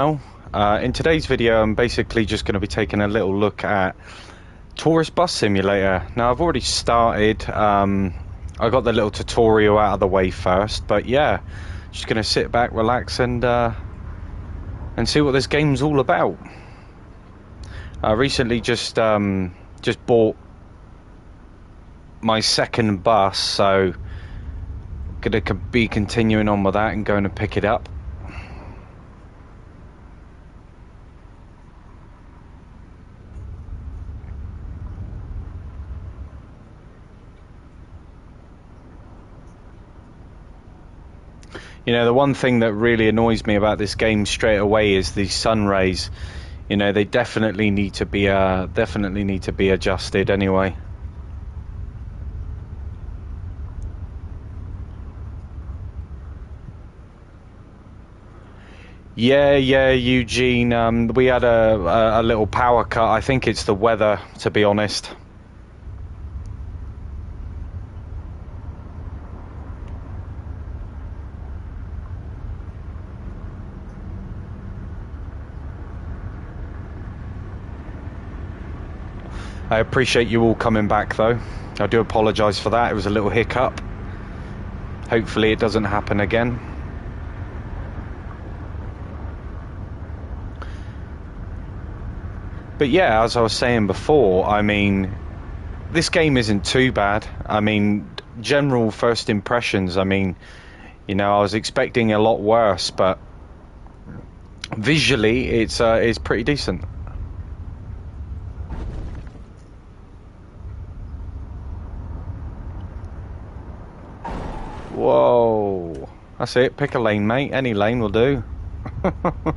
In today's video, I'm basically just going to be taking a little look at Tourist Bus Simulator. Now, I've already started. I got the little tutorial out of the way first, but yeah, just going to sit back, relax, and see what this game's all about. I recently just bought my second bus, so going to be continuing on with that and going to pick it up. You know, the one thing that really annoys me about this game straight away is the sun rays. You know, they definitely need to be adjusted anyway. Yeah, Eugene. We had a little power cut. I think it's the weather, to be honest. I appreciate you all coming back, though. I do apologise for that. It was a little hiccup. Hopefully it doesn't happen again. But yeah, as I was saying before, I mean, this game isn't too bad. I mean, general first impressions, I mean, you know, I was expecting a lot worse, but visually it's pretty decent. Whoa, that's it. Pick a lane, mate. Any lane will do. But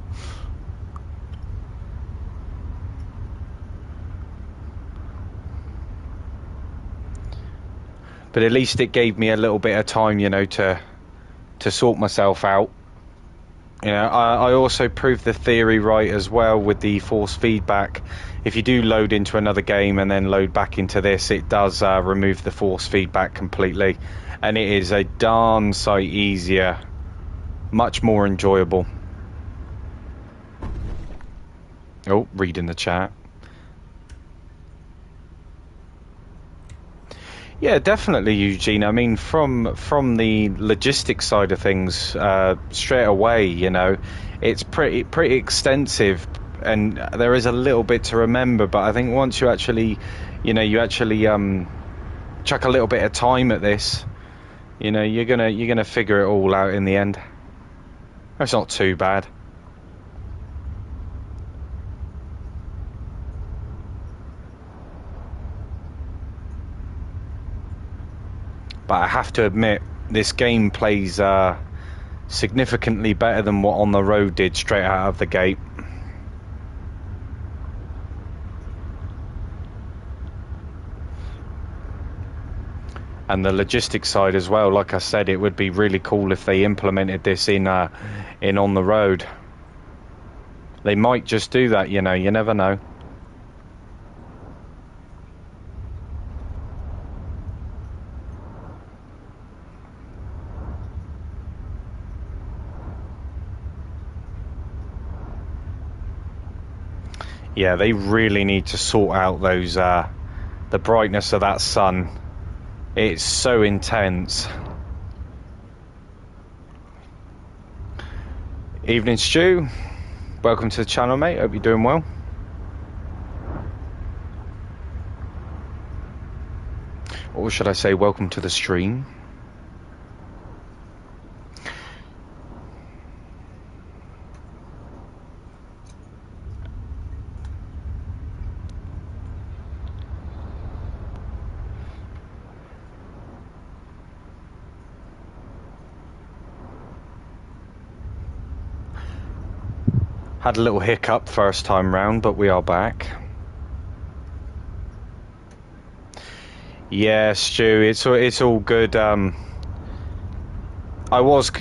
at least it gave me a little bit of time, you know, to sort myself out. You know, I also proved the theory right as well with the force feedback. If you do load into another game and then load back into this, it does remove the force feedback completely. And it is a darn sight easier, much more enjoyable. Oh, reading the chat. Yeah, definitely, Eugene. I mean, from the logistics side of things, straight away, you know, it's pretty extensive, and there is a little bit to remember. But I think once you actually, you know, chuck a little bit of time at this, you know, you're gonna figure it all out in the end. It's not too bad. But I have to admit, this game plays significantly better than what On the Road did straight out of the gate. And the logistics side as well, like I said, it would be really cool if they implemented this in On the Road. They might just do that, you know, you never know. Yeah, they really need to sort out those the brightness of that sun. It's so intense. Evening, Stu. Welcome to the channel, mate. Hope you're doing well. Or should I say, welcome to the stream. Had a little hiccup first time round, but we are back. Yeah, Stu, it's all good. I was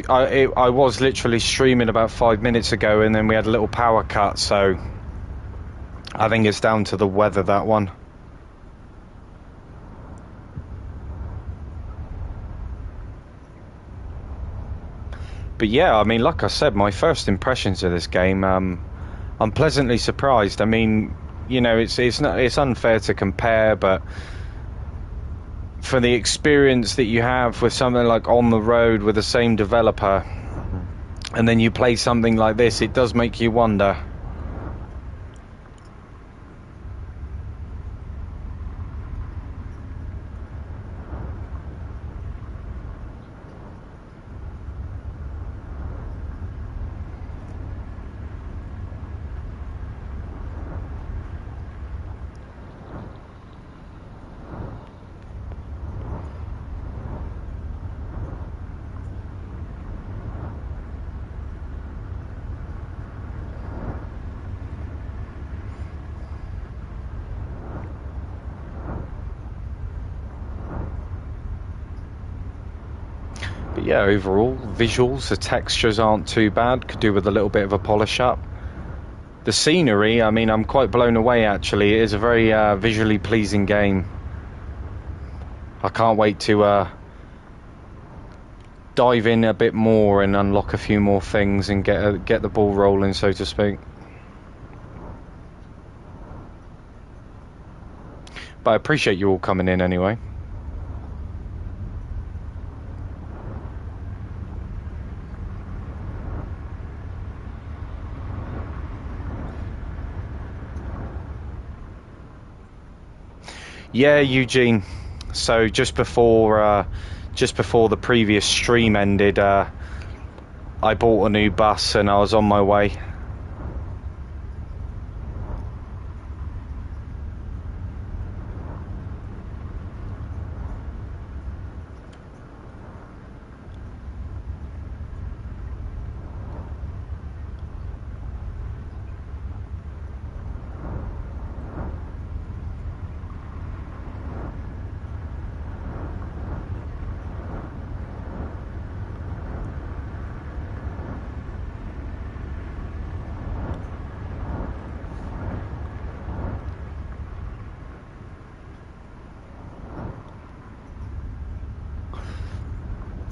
literally streaming about 5 minutes ago, and then we had a little power cut, so I think it's down to the weather, that one. But yeah, I mean, like I said, my first impressions of this game, I'm pleasantly surprised. I mean, you know, it's unfair to compare, but for the experience that you have with something like On the Road with the same developer, and then you play something like this, it does make you wonder. But yeah, overall, visuals, the textures aren't too bad. Could do with a little bit of a polish up. The scenery, I mean, I'm quite blown away actually. It is a very visually pleasing game. I can't wait to dive in a bit more and unlock a few more things and get the ball rolling, so to speak. But I appreciate you all coming in anyway. Yeah, Eugene. So just before the previous stream ended, I bought a new bus and I was on my way.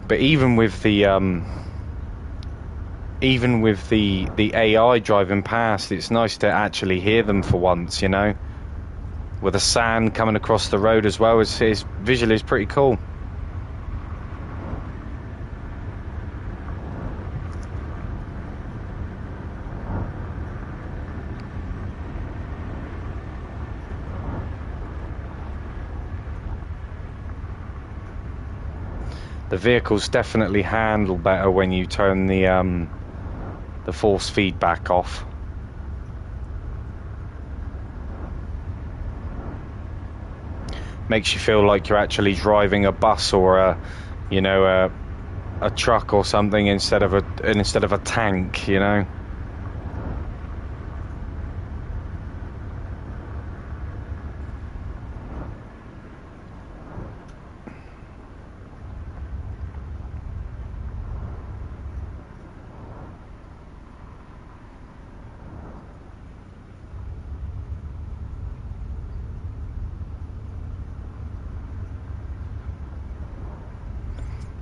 But even with the AI driving past, it's nice to actually hear them for once, you know. With the sand coming across the road as well, it's visually it's pretty cool. The vehicles definitely handle better when you turn the force feedback off. Makes you feel like you're actually driving a bus or a truck or something instead of a tank, you know.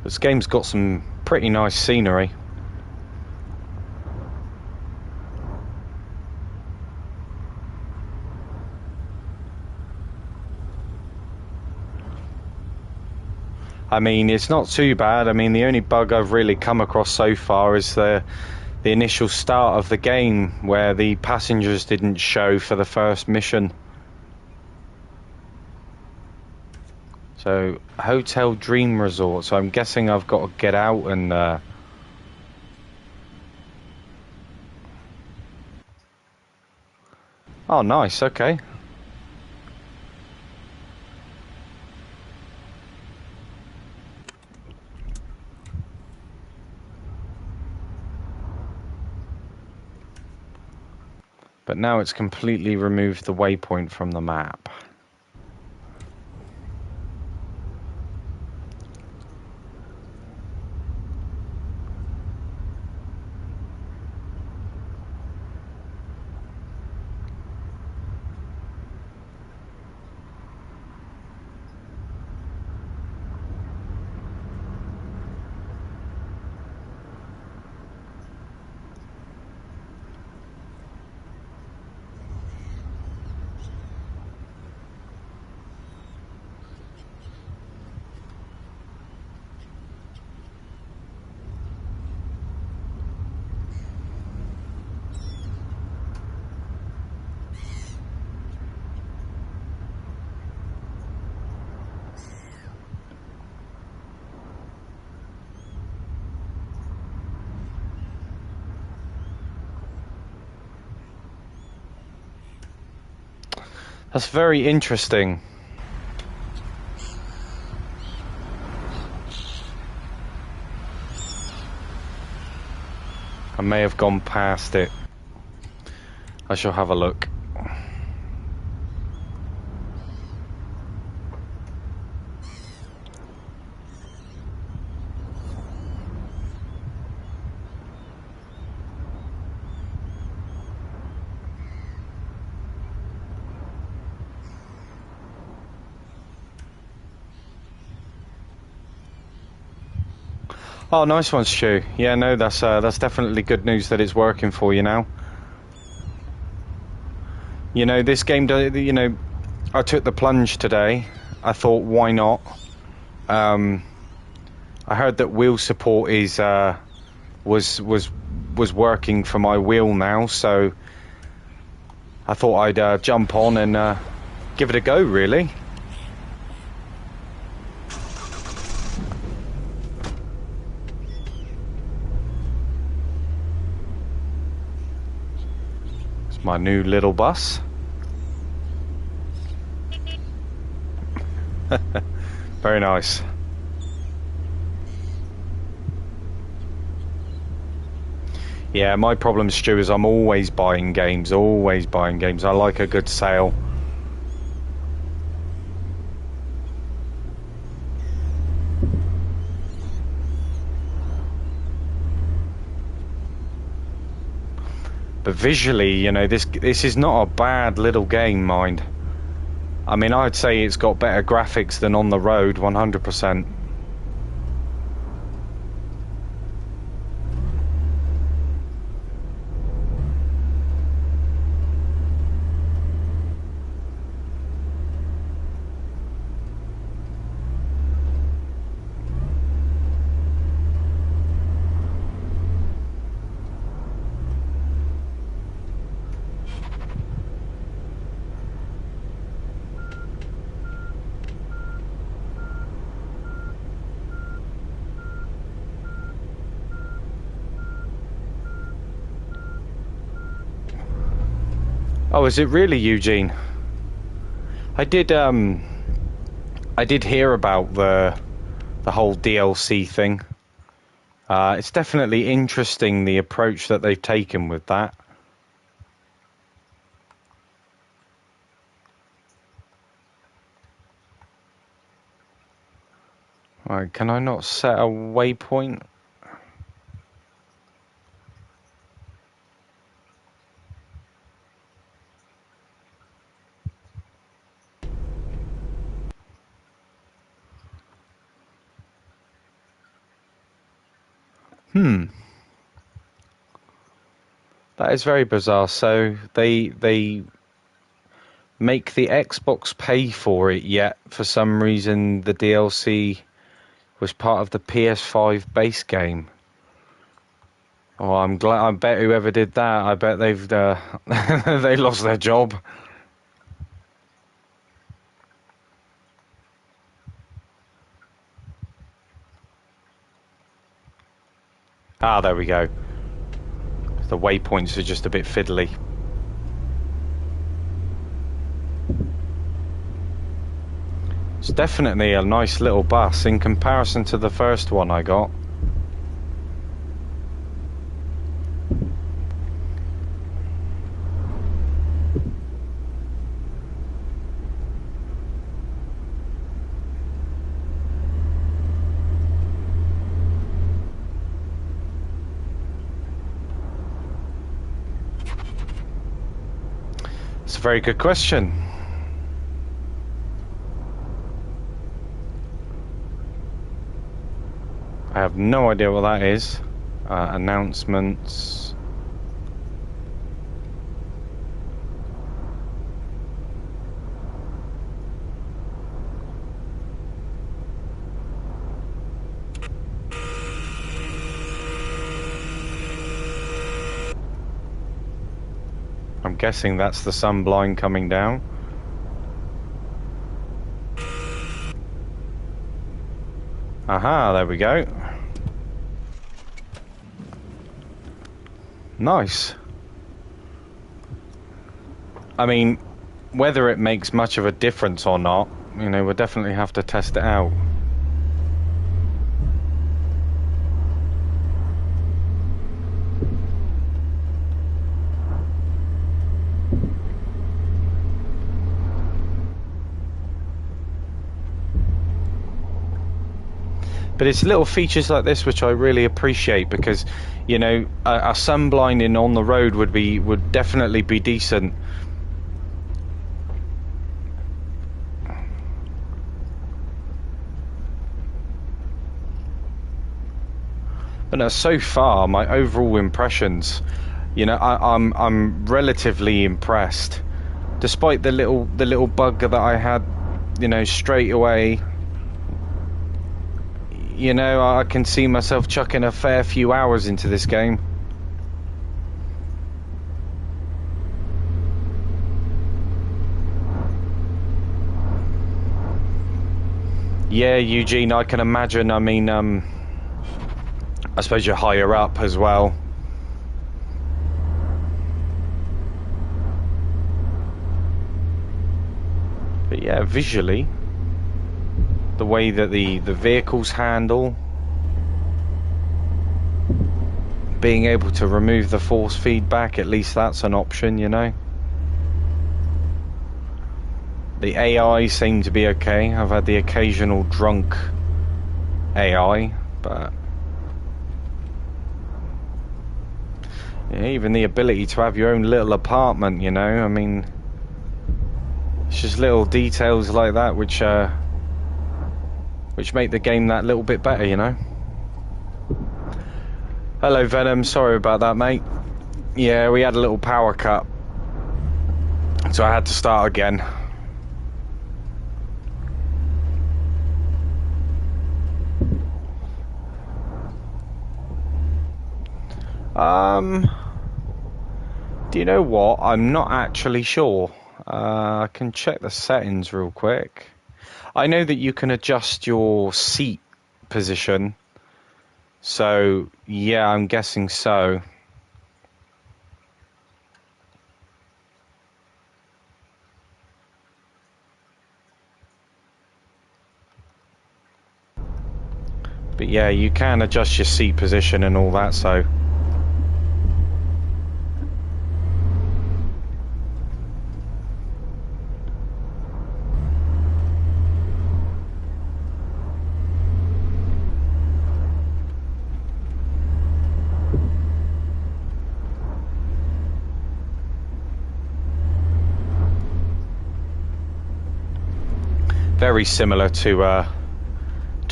This game's got some pretty nice scenery. I mean, it's not too bad. I mean, the only bug I've really come across so far is the initial start of the game where the passengers didn't show for the first mission. So, Hotel Dream Resort. So I'm guessing I've got to get out and oh, nice, okay. But now it's completely removed the waypoint from the map. That's very interesting. I may have gone past it. I shall have a look. Oh, nice one, Stu. Yeah, no, that's definitely good news that it's working for you now. You know, this game, you know, I took the plunge today. I thought, why not? I heard that wheel support is was working for my wheel now, so I thought I'd jump on and give it a go, really. It's my new little bus. Very nice. Yeah, my problem, Stu, is I'm always buying games. I like a good sale. But visually, you know, this is not a bad little game, mind. I mean, I'd say it's got better graphics than on the road, 100%. Oh, is it really, Eugene? I did hear about the whole DLC thing. It's definitely interesting, the approach that they've taken with that. Right, can I not set a waypoint? That is very bizarre. So they make the Xbox pay for it, yet for some reason the DLC was part of the PS5 base game. Oh, I'm glad. I bet whoever did that, I bet they've they lost their job. Ah, there we go. The waypoints are just a bit fiddly. It's definitely a nice little bus in comparison to the first one I got. It's a very good question. I have no idea what that is. Announcements. I'm guessing that's the sunblind coming down. Aha, there we go. Nice. I mean, whether it makes much of a difference or not, you know, we'll definitely have to test it out. But it's little features like this which I really appreciate, because, you know, a sun blinding on the road would definitely be decent. But no, so far, my overall impressions, you know, I'm relatively impressed, despite the little bug that I had, you know, straight away. You know, I can see myself chucking a fair few hours into this game. Yeah, Eugene, I can imagine. I mean, I suppose you're higher up as well. But yeah, visually, the way that the vehicles handle, being able to remove the force feedback, at least that's an option, you know. The AI seemed to be okay. I've had the occasional drunk AI, but yeah, even the ability to have your own little apartment, you know, I mean, it's just little details like that which make the game that little bit better, you know. Hello, Venom. Sorry about that, mate. Yeah, we had a little power cut, so I had to start again. Do you know what? I'm not actually sure. I can check the settings real quick. I know that you can adjust your seat position. So, yeah, I'm guessing so. But yeah, you can adjust your seat position and all that, so... very similar to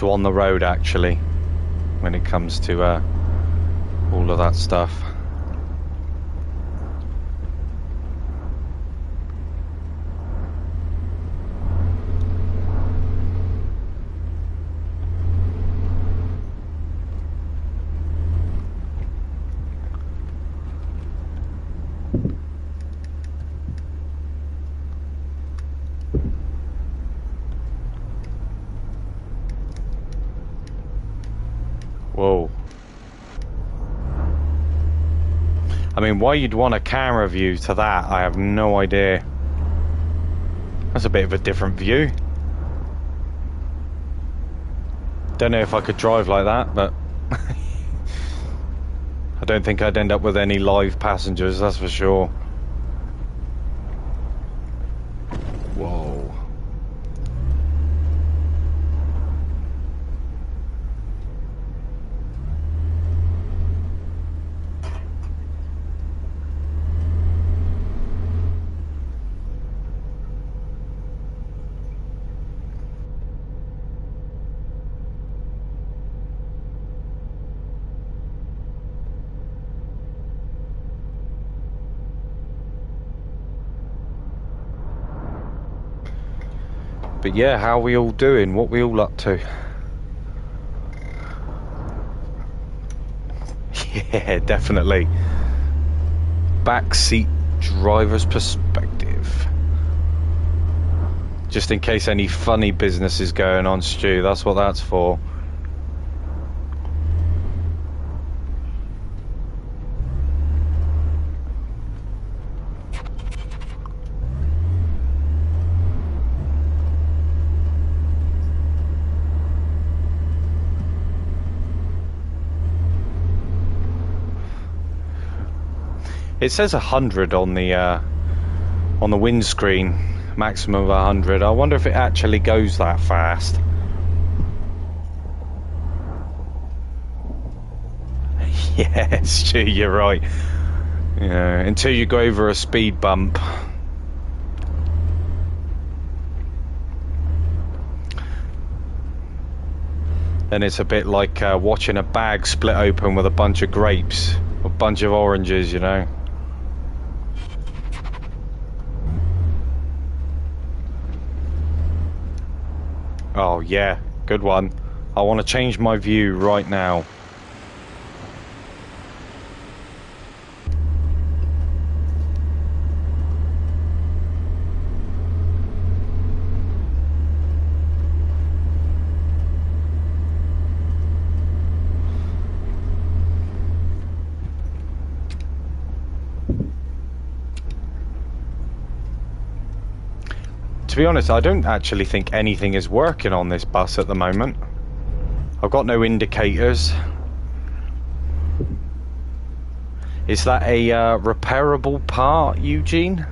on the road, actually, when it comes to all of that stuff. Whoa. I mean, why you'd want a camera view to that, I have no idea. That's a bit of a different view. Don't know if I could drive like that, but... I don't think I'd end up with any live passengers, that's for sure. Whoa. But yeah, how are we all doing? What we all up to? Yeah, definitely. Backseat driver's perspective. Just in case any funny business is going on, Stu, that's what that's for. It says 100 on the windscreen, maximum of 100. I wonder if it actually goes that fast. Yes, Stu, you're right. Yeah, until you go over a speed bump. Then it's a bit like watching a bag split open with a bunch of grapes, a bunch of oranges, you know. Oh yeah, good one. I want to change my view right now. To be honest, I don't actually think anything is working on this bus at the moment. I've got no indicators. Is that a repairable part, Eugene?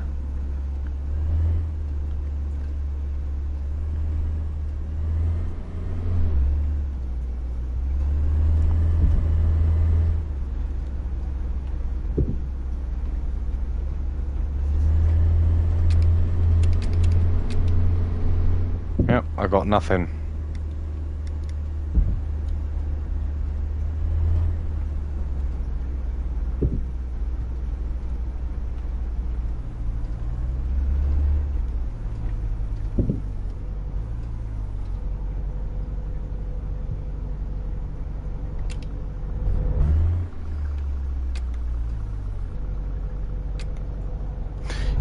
Yep, I got nothing.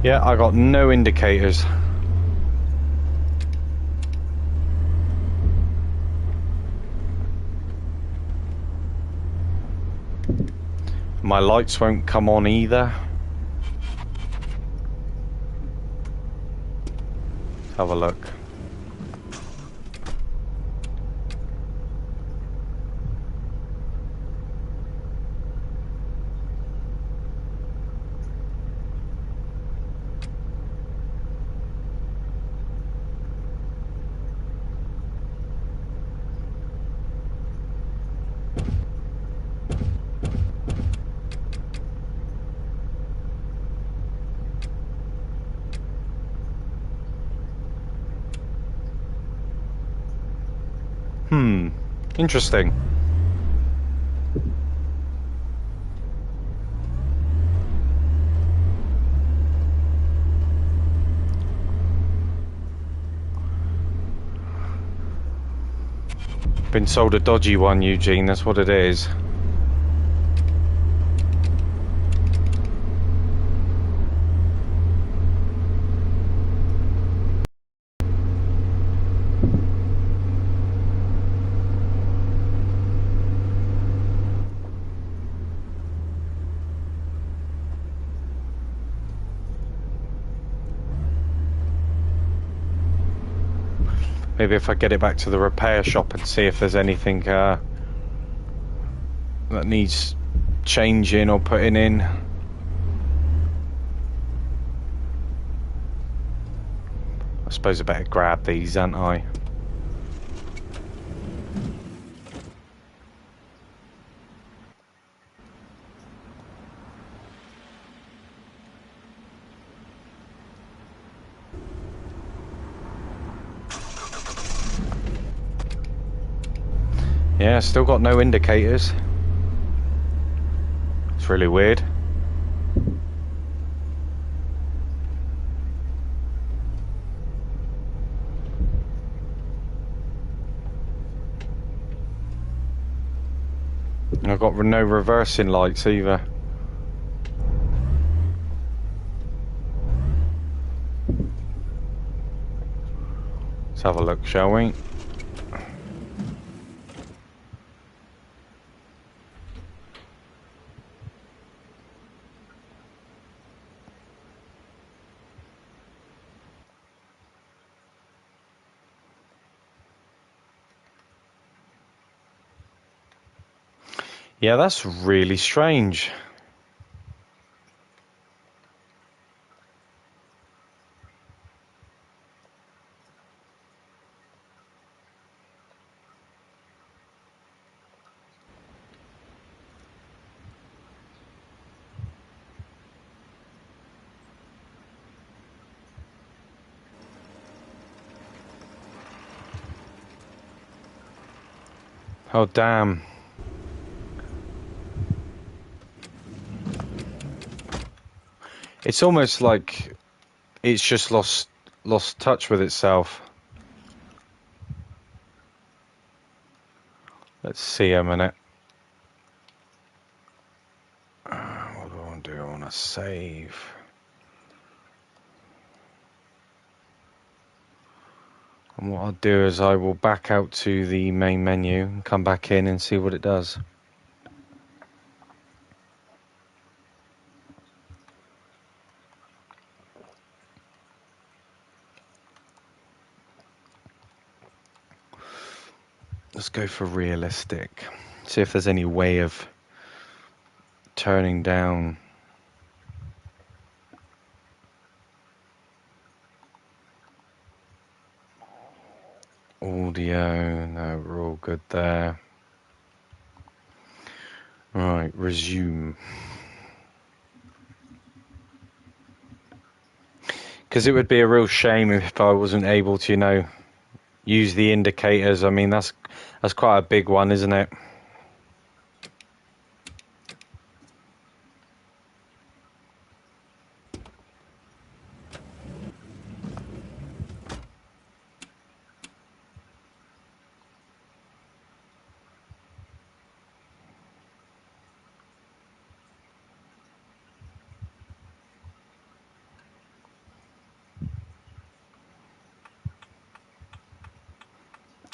Yeah, I got no indicators. My lights won't come on either. Let's have a look. Interesting. Been sold a dodgy one, Eugene, that's what it is. Maybe if I get it back to the repair shop and see if there's anything that needs changing or putting in. I suppose I better grab these, aren't I? Yeah, still got no indicators. It's really weird. I've got no reversing lights either. Let's have a look, shall we? Yeah, that's really strange. Oh damn. It's almost like it's just lost touch with itself. Let's see a minute. What do I want to do? I want to save. And what I'll do is I will back out to the main menu and come back in and see what it does. Let's go for realistic. See if there's any way of turning down audio. No, we're all good there. Right, resume. Because it would be a real shame if I wasn't able to, you know, use the indicators. I mean, that's quite a big one, isn't it?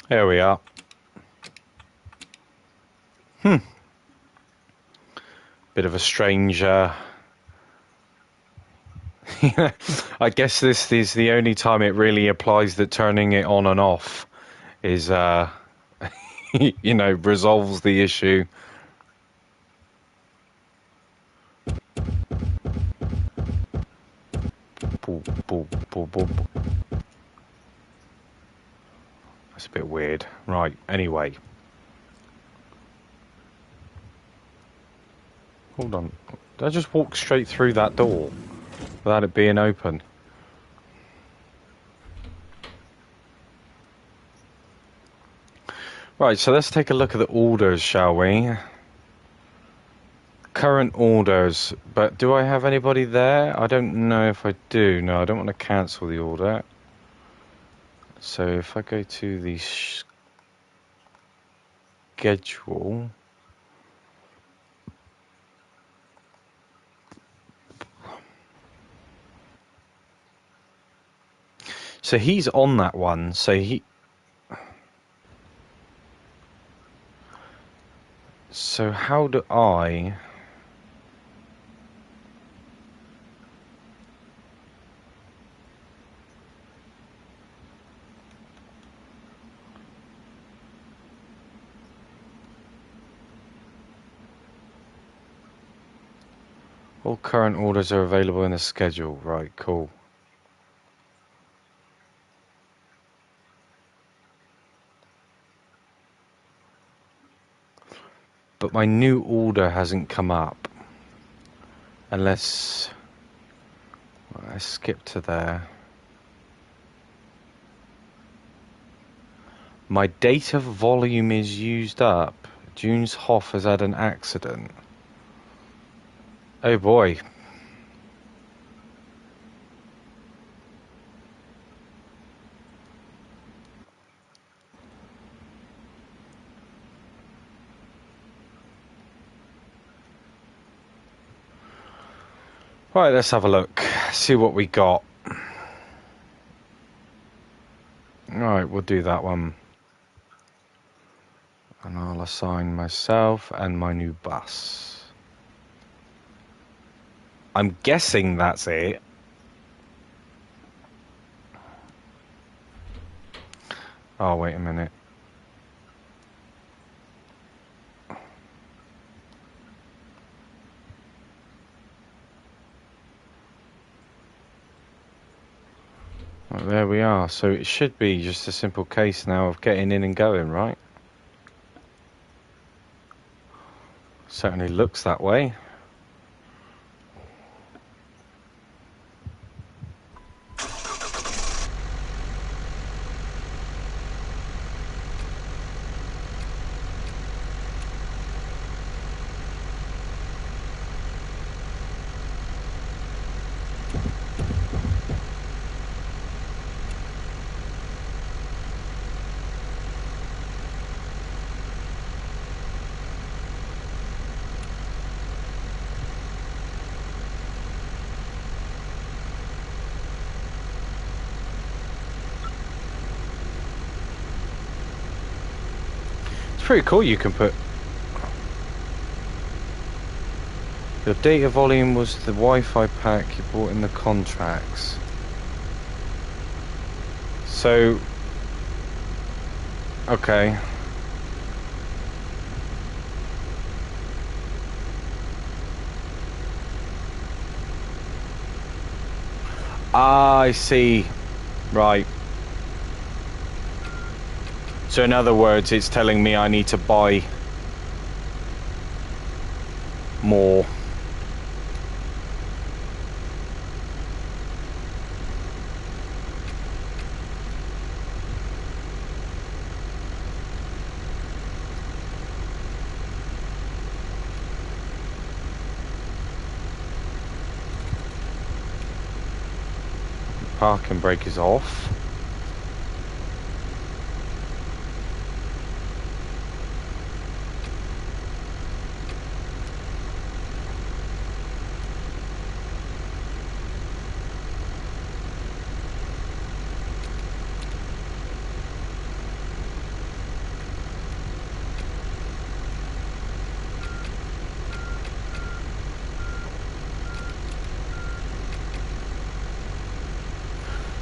There we are. Bit of a strange. I guess this is the only time it really applies that turning it on and off is, you know, resolves the issue. That's a bit weird. Right, anyway. Hold on. Did I just walk straight through that door without it being open? Right, so let's take a look at the orders, shall we? Current orders, but do I have anybody there? I don't know if I do. No, I don't want to cancel the order. So if I go to the schedule... So he's on that one, so he... So how do I... All current orders are available in the schedule. Right, cool. But my new order hasn't come up. Unless... I skip to there. My data volume is used up. June's Hoff has had an accident. Oh boy. Right, let's have a look. See what we got. Alright, we'll do that one. And I'll assign myself and my new bus. I'm guessing that's it. Oh, wait a minute. Well, there we are. So it should be just a simple case now of getting in and going, right? Certainly looks that way. Pretty cool. You can put your data volume was the Wi-Fi pack you bought in the contracts. So okay, I see. Right. So in other words, it's telling me I need to buy more. Parking brake is off.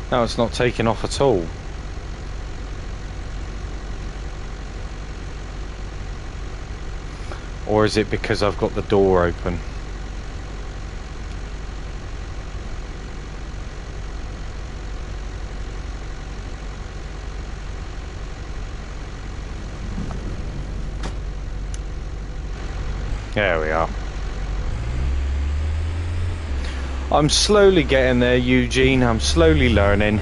No, it's not taking off at all. Or is it because I've got the door open? There we are. I'm slowly getting there, Eugene. I'm slowly learning.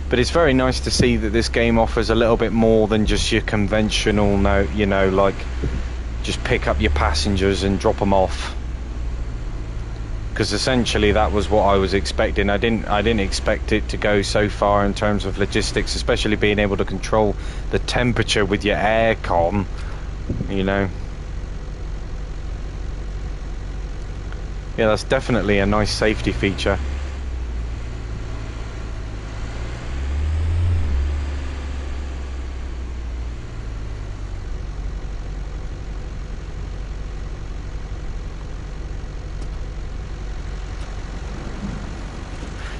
But it's very nice to see that this game offers a little bit more than just your conventional, you know, like just pick up your passengers and drop them off. Because essentially that was what I was expecting. I didn't expect it to go so far in terms of logistics, especially being able to control the temperature with your aircon, you know. Yeah, that's definitely a nice safety feature.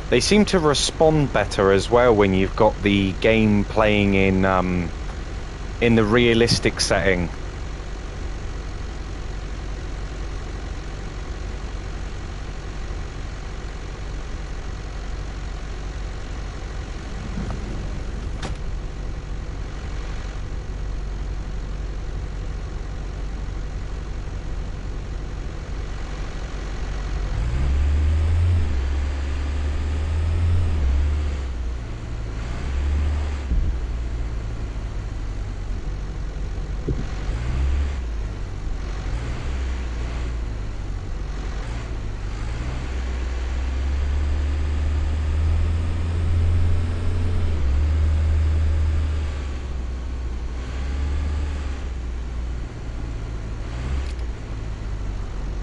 They seem to respond better as well when you've got the game playing in the realistic setting.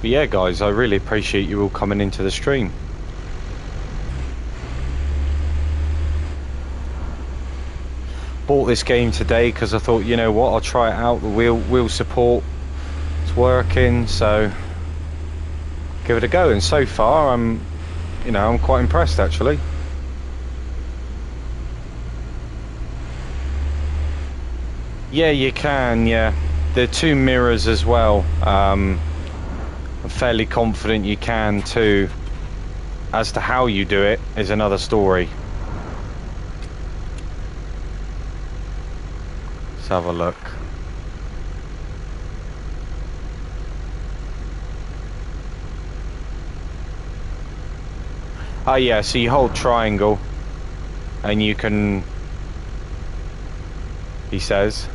But yeah, guys, I really appreciate you all coming into the stream. Bought this game today because I thought, you know what, I'll try it out. The wheel support, it's working, so give it a go. And so far, I'm quite impressed actually. Yeah, you can. Yeah, there are two mirrors as well. I'm fairly confident you can too. As to how you do it is another story. Let's have a look. Oh yeah, so you hold triangle and you can, he says,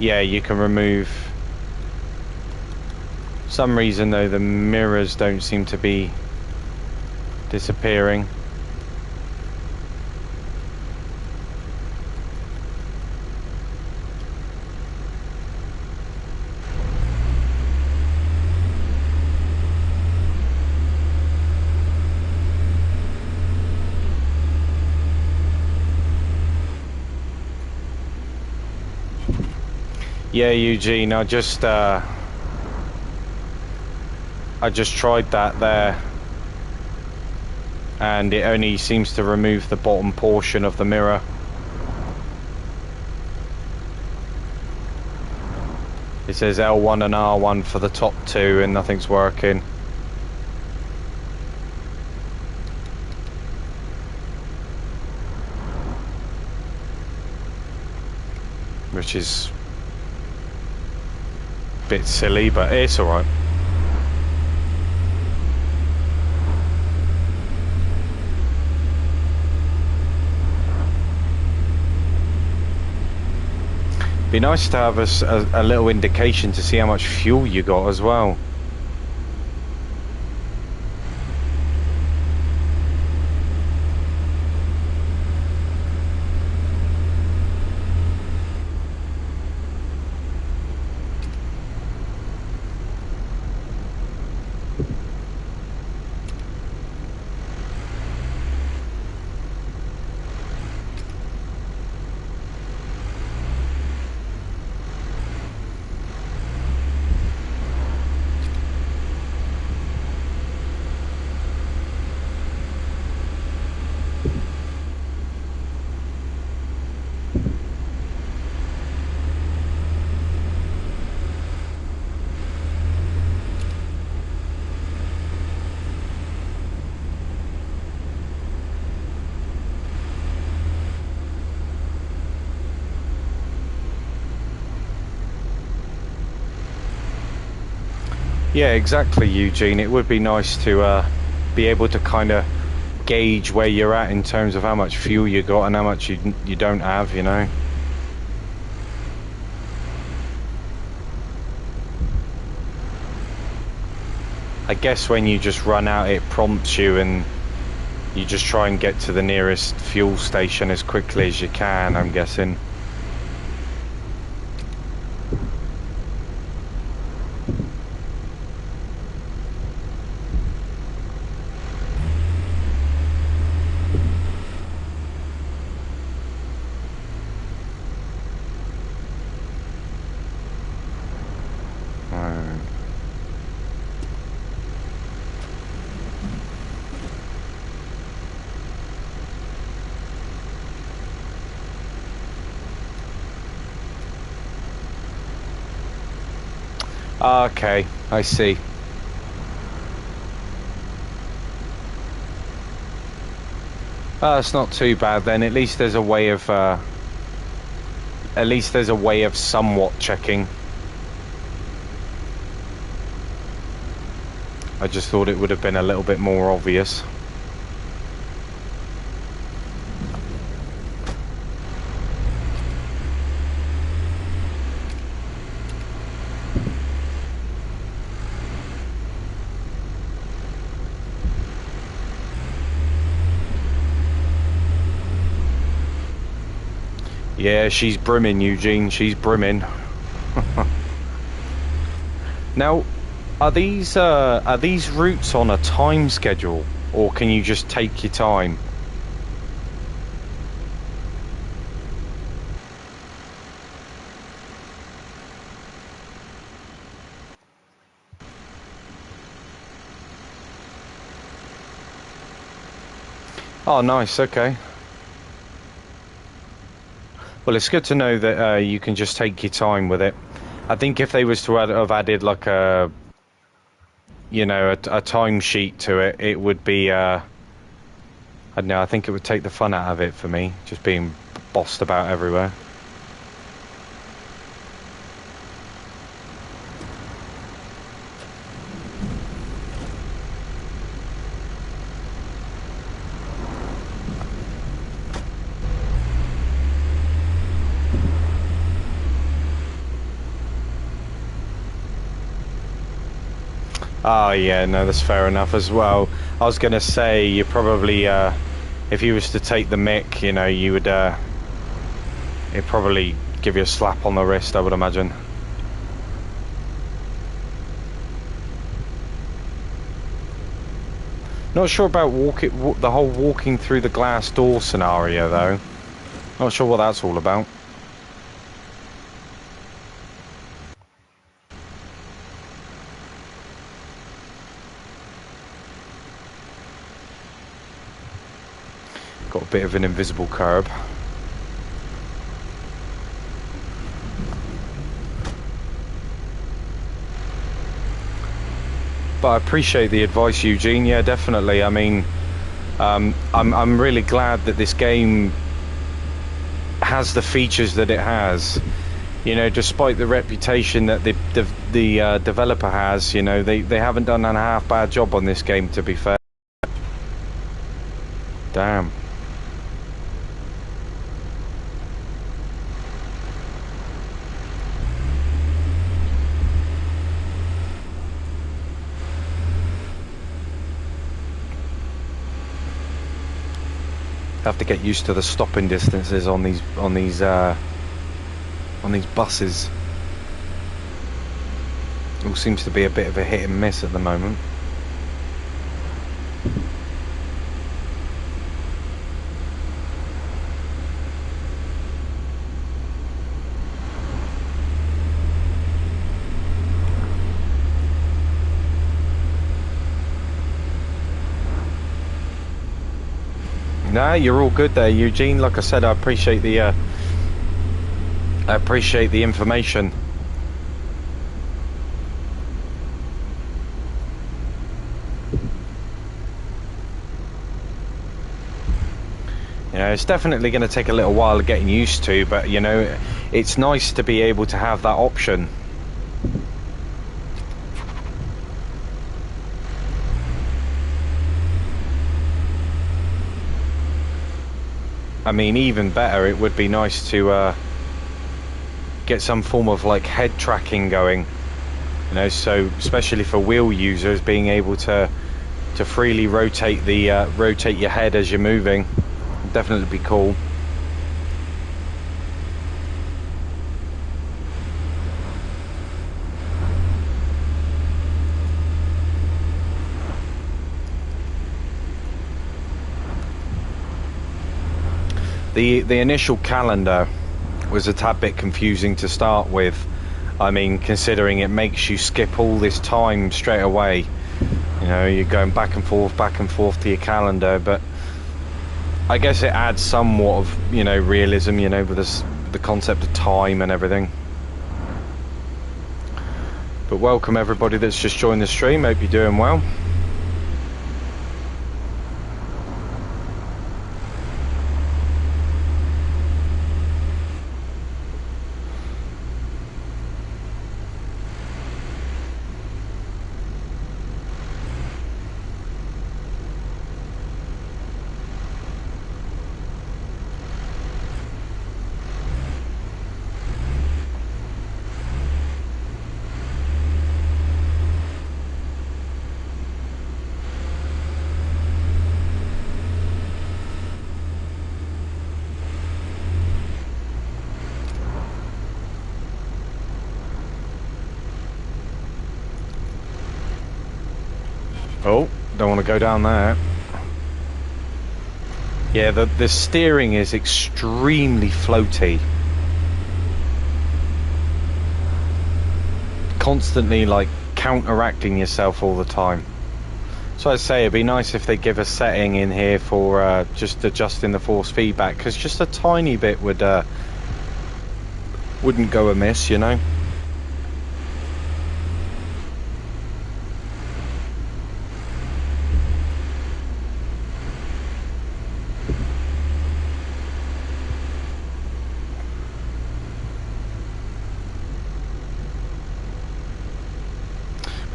Yeah, you can remove. For some reason though, the mirrors don't seem to be disappearing. Yeah, Eugene, I just tried that there, and it only seems to remove the bottom portion of the mirror. It says L1 and R1 for the top two, and nothing's working. Which is a bit silly, but it's alright. Be nice to have a little indication to see how much fuel you got as well. Yeah, exactly, Eugene. It would be nice to be able to kind of gauge where you're at in terms of how much fuel you got and how much you don't have, you know. I guess when you just run out, it prompts you and you just try and get to the nearest fuel station as quickly as you can, I'm guessing. Okay, I see. It's not too bad then. At least there's a way of somewhat checking. I just thought it would have been a little bit more obvious. Yeah, she's brimming, Eugene. She's brimming. Now, are these routes on a time schedule, or can you just take your time? Oh, nice. Okay. Well, it's good to know that you can just take your time with it. I think if they was to have added like a, you know, a timesheet to it, it would be, I don't know, I think it would take the fun out of it for me, just being bossed about everywhere. Oh yeah, no, that's fair enough as well. I was gonna say you probably, if you was to take the mick, you know, you would, it'd probably give you a slap on the wrist, I would imagine. Not sure about the whole walking through the glass door scenario though. Not sure what that's all about. Got a bit of an invisible curb. But I appreciate the advice, Eugene. Yeah, definitely. I mean, I'm really glad that this game has the features that it has. You know, despite the reputation that the developer has, you know, they haven't done a half bad job on this game, to be fair. Damn. Have to get used to the stopping distances on these buses. All seems to be a bit of a hit and miss at the moment. Nah, you're all good there, Eugene. Like I said, I appreciate the information. You know, it's definitely going to take a little while getting used to, but you know, it's nice to be able to have that option. I mean, even better, it would be nice to get some form of like head tracking going, you know, so especially for wheel users, being able to freely rotate rotate your head as you're moving would definitely be cool. The initial calendar was a tad bit confusing to start with. I mean, considering it makes you skip all this time straight away. You know, you're going back and forth to your calendar, but I guess it adds somewhat of, you know, realism, you know, with this, the concept of time and everything. But welcome everybody that's just joined the stream. Hope you're doing well. Oh, don't want to go down there. Yeah, the steering is extremely floaty. Constantly like counteracting yourself all the time. So I'd say it'd be nice if they give a setting in here for just adjusting the force feedback, because just a tiny bit wouldn't go amiss, you know.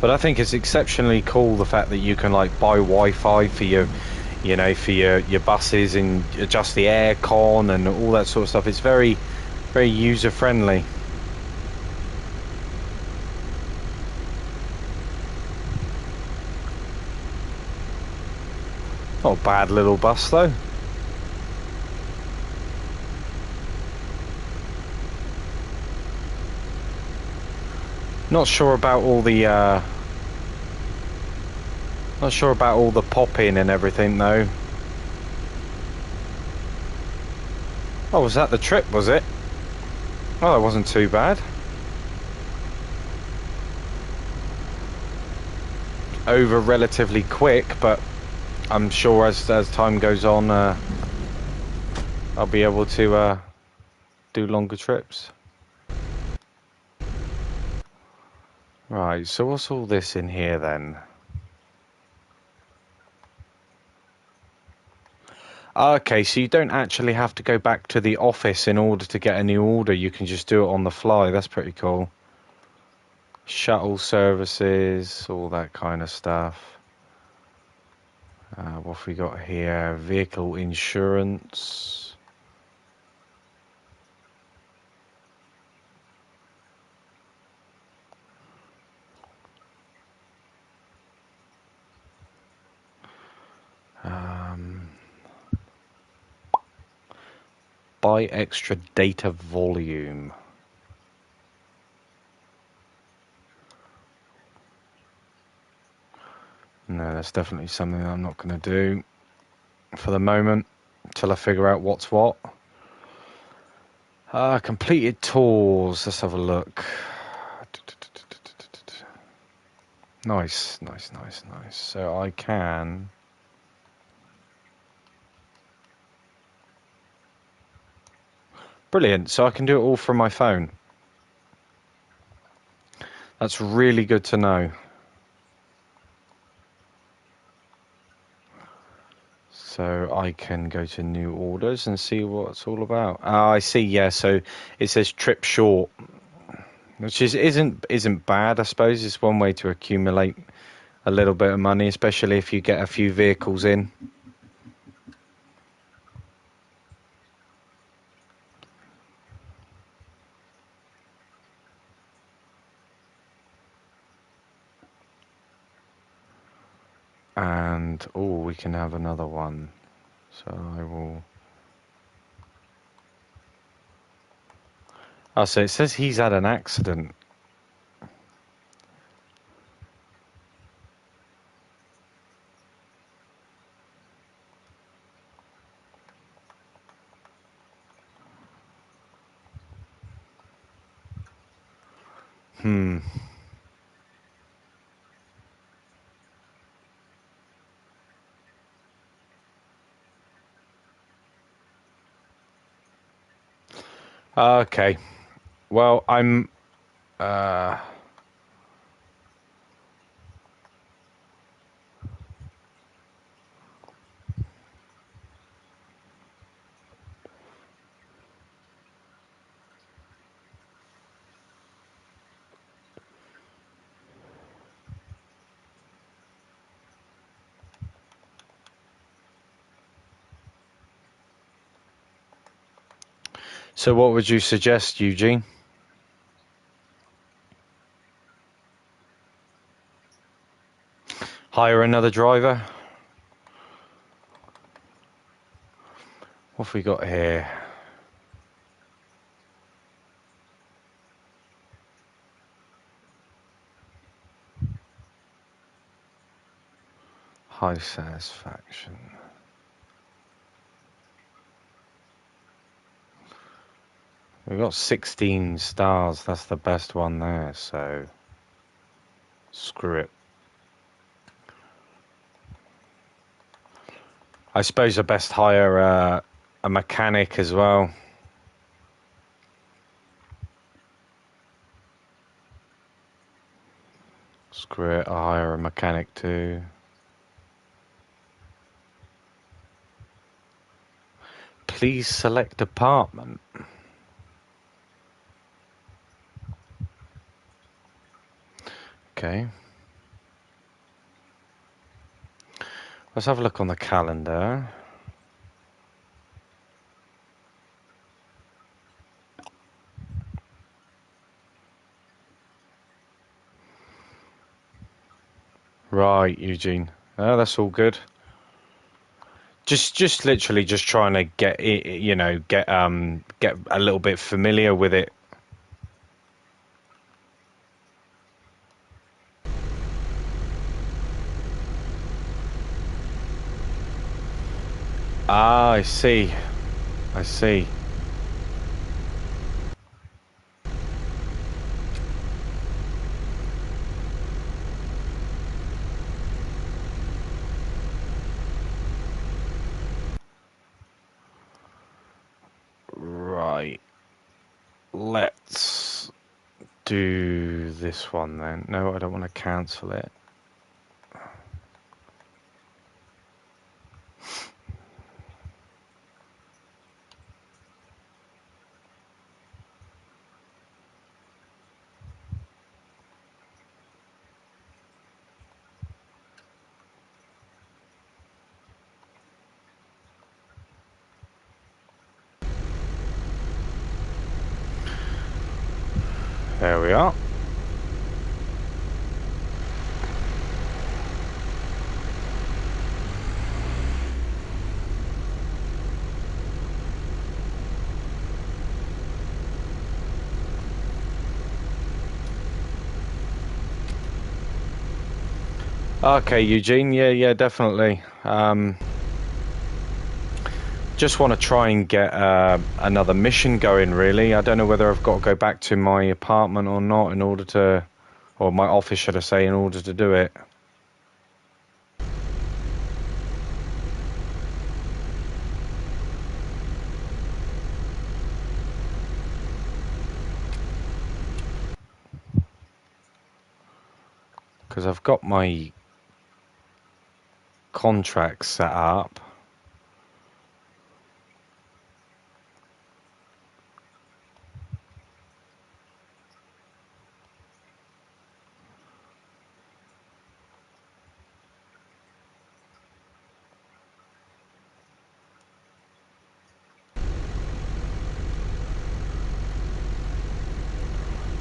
But I think it's exceptionally cool the fact that you can like buy Wi-Fi for your, you know, for your buses and adjust the air con and all that sort of stuff. It's very, very user friendly. Not a bad little bus though. Not sure about all the pop-in and everything though. Oh, was that the trip, was it? Oh, that wasn't too bad. Over relatively quick, but I'm sure as time goes on, I'll be able to do longer trips. Right, so what's all this in here then? Okay, so you don't actually have to go back to the office in order to get a new order. You can just do it on the fly. That's pretty cool. Shuttle services, all that kind of stuff. What have we got here? Vehicle insurance. Buy extra data volume. No, that's definitely something I'm not going to do for the moment until I figure out what's what. Completed tours. Let's have a look. Nice. So I can... Brilliant. So I can do it all from my phone. That's really good to know. So I can go to new orders and see what it's all about. Ah, I see. Yeah. So it says trip short, which isn't bad. I suppose it's one way to accumulate a little bit of money, especially if you get a few vehicles in. And oh, we can have another one. So I will. Oh, so it says he's had an accident. Okay. Well, I'm. So what would you suggest, Eugene? Hire another driver? What have we got here? High satisfaction. We've got 16 stars. That's the best one there, so screw it. I suppose I best hire a mechanic as well. Screw it, I'll hire a mechanic too. Please select department. Okay. Let's have a look on the calendar. Right, Eugene. Oh, that's all good. Just literally just trying to get it, you know, get a little bit familiar with it. Ah, I see. I see. Right. Let's do this one then. No, I don't want to cancel it. There we are. Okay, Eugene. Yeah, definitely. Just want to try and get another mission going, really. I don't know whether I've got to go back to my apartment or not in order to, or my office, should I say, in order to do it. Because I've got my contract set up.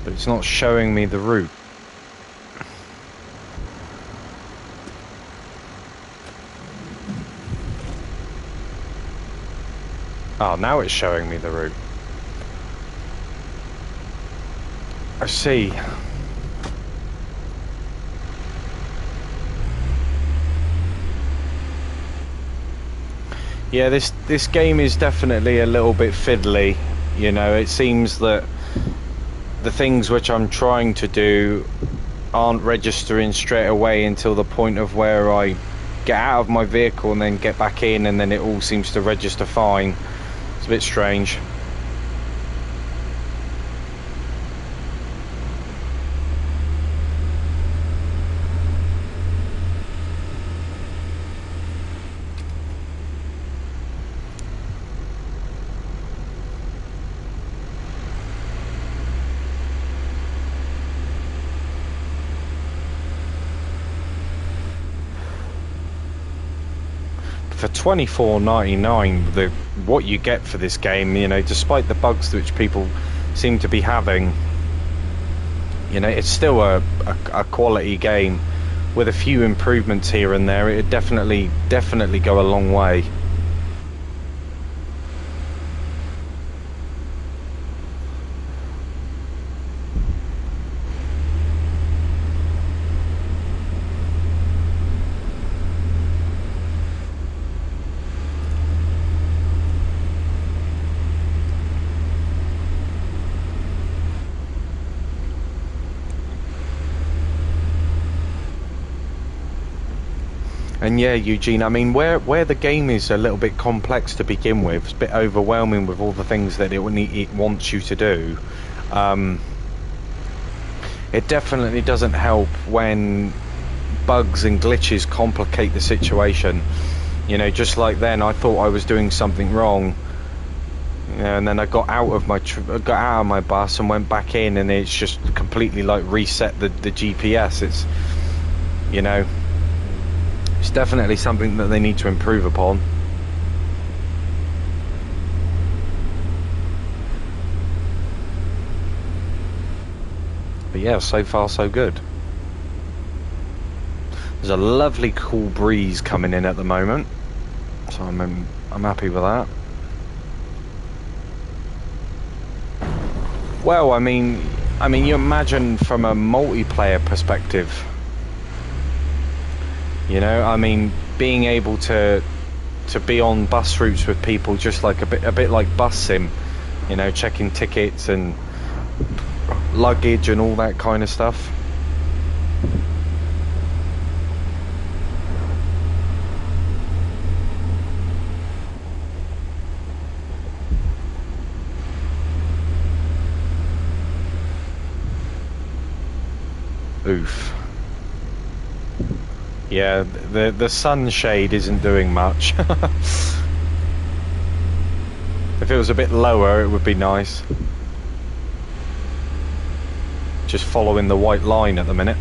But it's not showing me the route. Oh, now it's showing me the route. I see. Yeah, this game is definitely a little bit fiddly. You know, it seems that the things which I'm trying to do aren't registering straight away until the point of where I get out of my vehicle and then get back in, and then it all seems to register fine. It's a bit strange. For $24.99, what you get for this game, you know, despite the bugs which people seem to be having, you know, it's still a quality game with a few improvements here and there. It'd definitely go a long way. And yeah, Eugene, I mean, where the game is a little bit complex to begin with, it's a bit overwhelming with all the things that it wants you to do. It definitely doesn't help when bugs and glitches complicate the situation. You know, just like then, I thought I was doing something wrong, you know, and then I got out of my bus and went back in, and it's just completely like reset the GPS. It's, you know, it's definitely something that they need to improve upon. But yeah, so far so good. There's a lovely cool breeze coming in at the moment. So I'm happy with that. Well, I mean, you imagine from a multiplayer perspective, you know, I mean, being able to be on bus routes with people, just like a bit like bus sim, you know, checking tickets and luggage and all that kind of stuff. Oof. Yeah, the sunshade isn't doing much. If it was a bit lower, it would be nice. Just following the white line at the minute.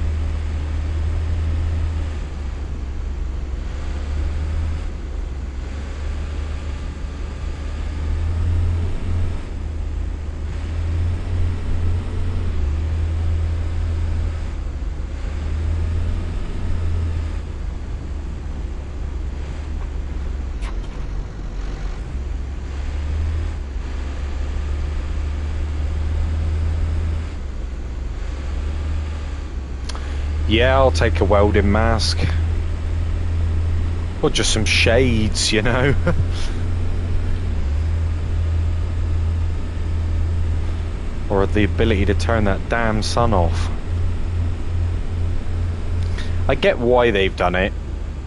Yeah, I'll take a welding mask. Or just some shades, you know. Or the ability to turn that damn sun off. I get why they've done it.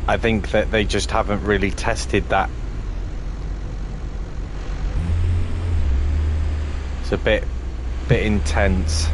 I think that they just haven't really tested that. It's a bit intense.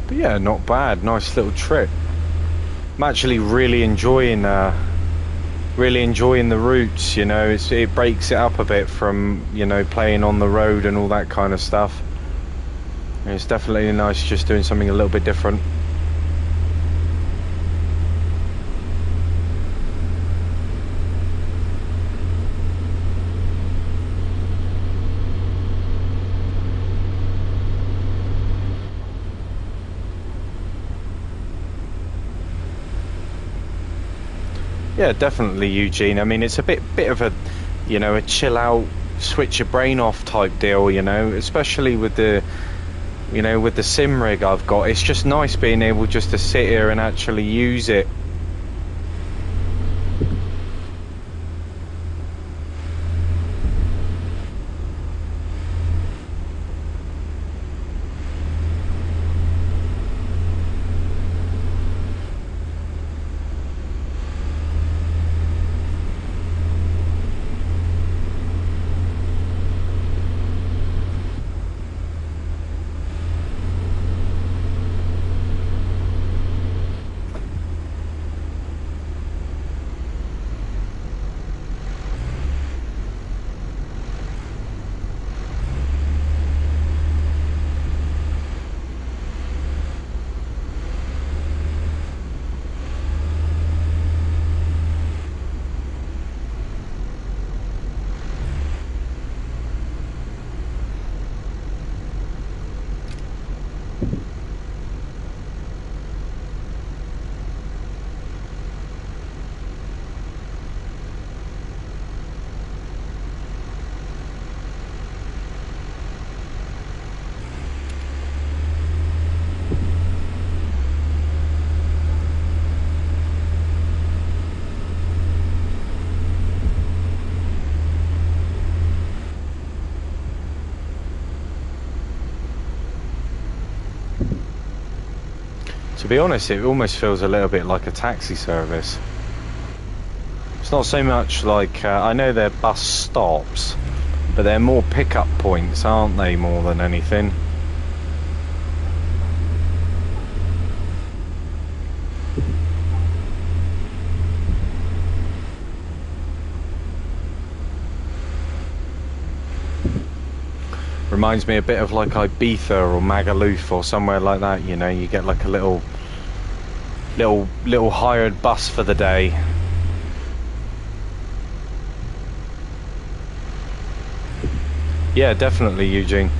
But yeah, not bad. Nice little trip. I'm actually really enjoying the routes. You know, it breaks it up a bit from, you know, playing on the road and all that kind of stuff. It's definitely nice just doing something a little bit different. Yeah, definitely, Eugene. I mean, it's a bit of a, you know, a chill out, switch your brain off type deal, you know, especially with the, you know, with the sim rig I've got. It's just nice being able just to sit here and actually use it. To be honest, it almost feels a little bit like a taxi service. It's not so much like, I know they're bus stops, but they're more pickup points, aren't they, more than anything? Reminds me a bit of like Ibiza or Magaluf or somewhere like that, you know, you get like a little hired bus for the day. Yeah, definitely, Eugene.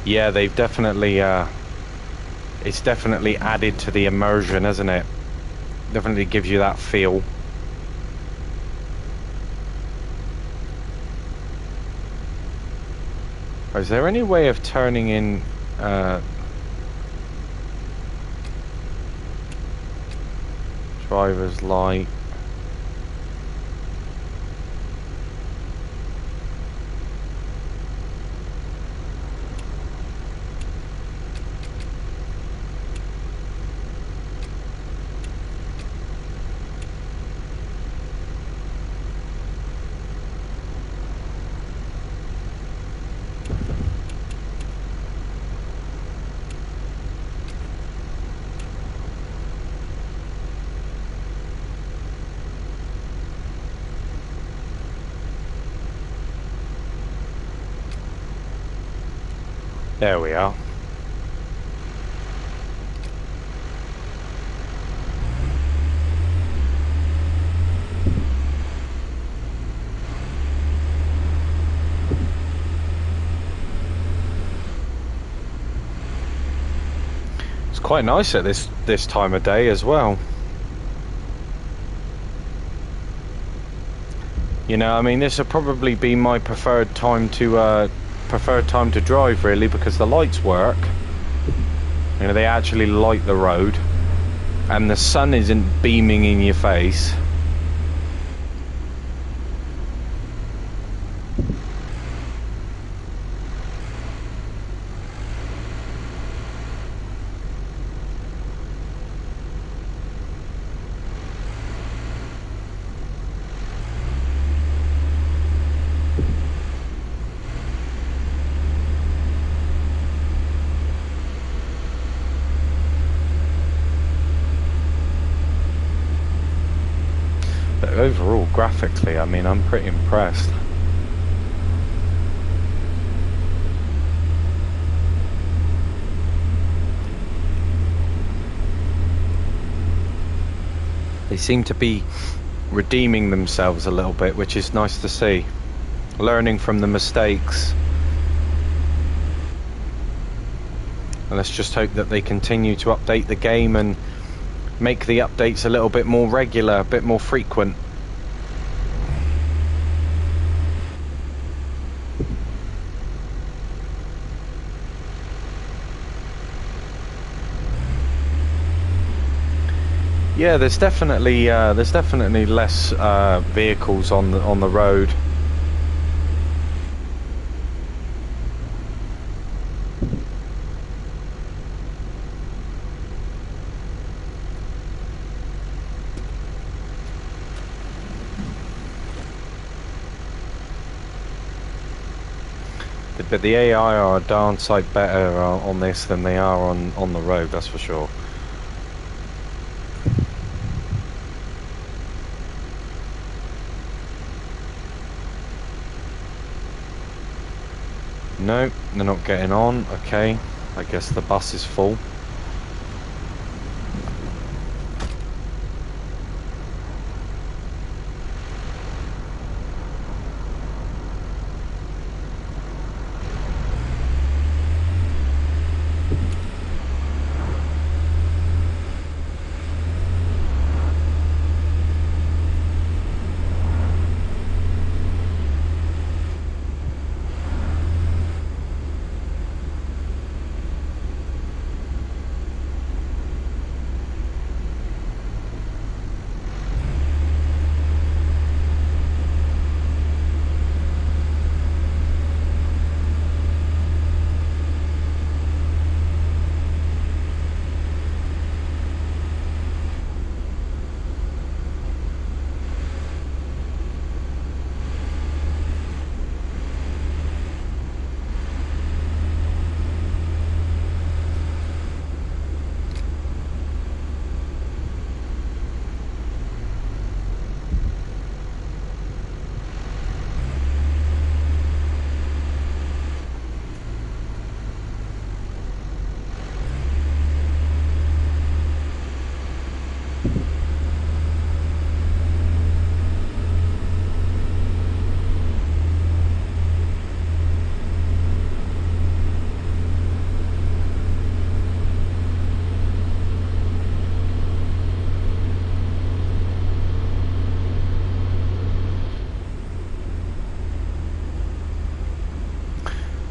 Yeah, they've definitely, it's definitely added to the immersion, isn't it? Definitely gives you that feel. Is there any way of turning in, driver's light? There we are. It's quite nice at this time of day as well. You know, I mean, this would probably be my preferred time to drive, really, because the lights work. You know, they actually light the road, and the sun isn't beaming in your face. But overall, graphically, I mean, I'm pretty impressed. They seem to be redeeming themselves a little bit, which is nice to see. Learning from the mistakes. And let's just hope that they continue to update the game and make the updates a little bit more regular, a bit more frequent. Yeah, there's definitely less vehicles on the road. But the AI are a darn sight better on this than they are on the road, that's for sure. No, they're not getting on. Okay, I guess the bus is full.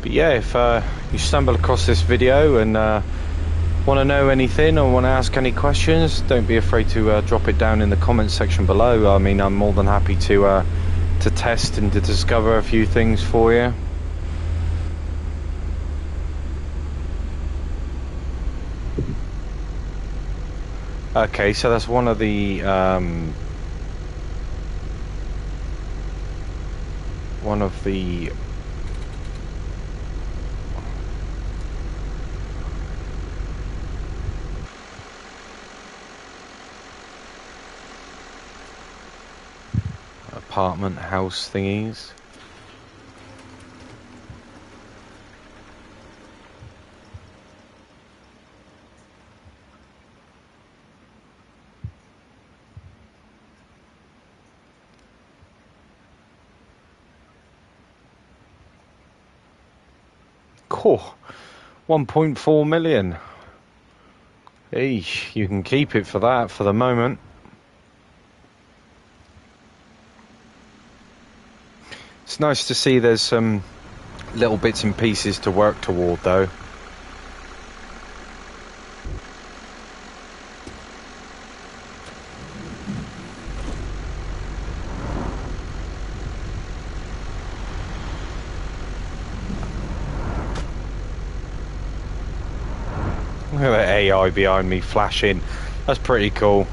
But yeah, if you stumble across this video and want to know anything or want to ask any questions, don't be afraid to drop it down in the comments section below. I mean, I'm more than happy to test and to discover a few things for you. Okay, so that's one of the apartment house thingies. Cool. 1.4 million. Eesh, you can keep it for that for the moment. It's nice to see there's some little bits and pieces to work toward, though. Look at that AI behind me flashing. That's pretty cool.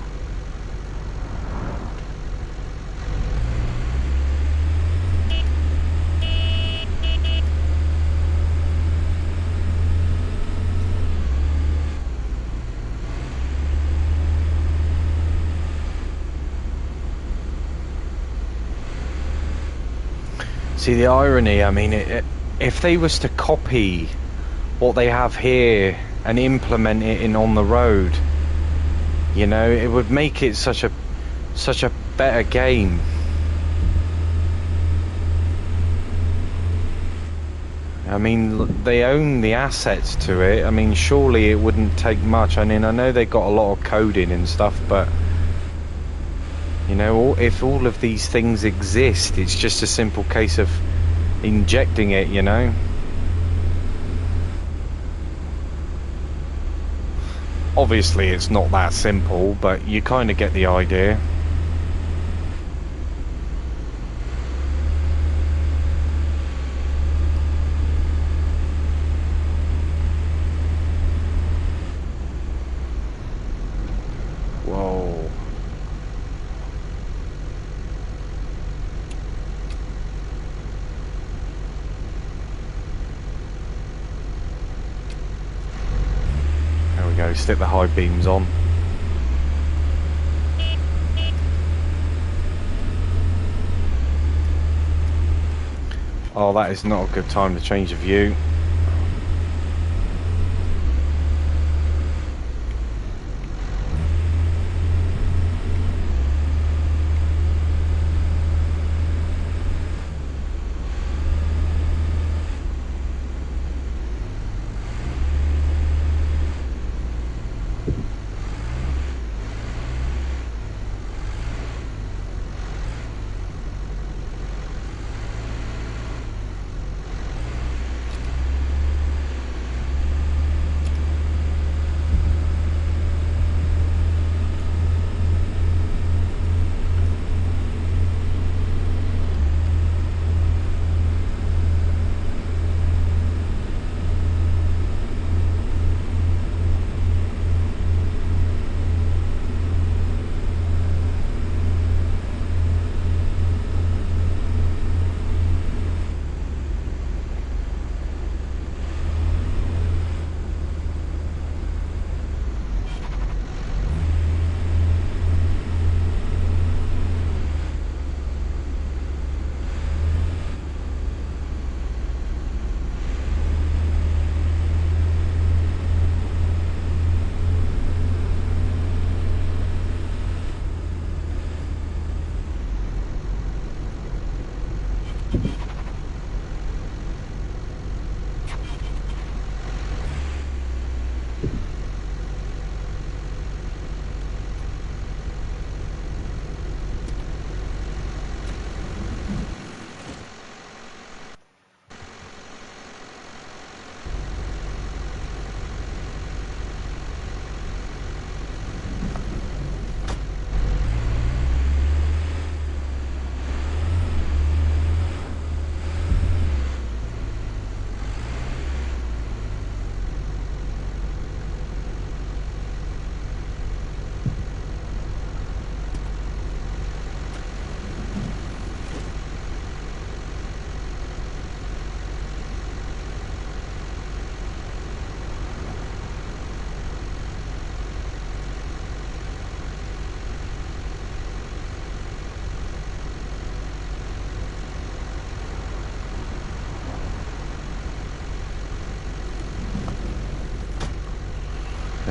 See the irony, I mean, if they was to copy what they have here and implement it in on the road, you know, it would make it such a better game. I mean, they own the assets to it. I mean, surely it wouldn't take much. I mean, I know they got a lot of coding and stuff, but you know, if all of these things exist, it's just a simple case of injecting it, you know. Obviously it's not that simple, but you kind of get the idea. Whoa. There we go, stick the high beams on. Oh, that is not a good time to change the view.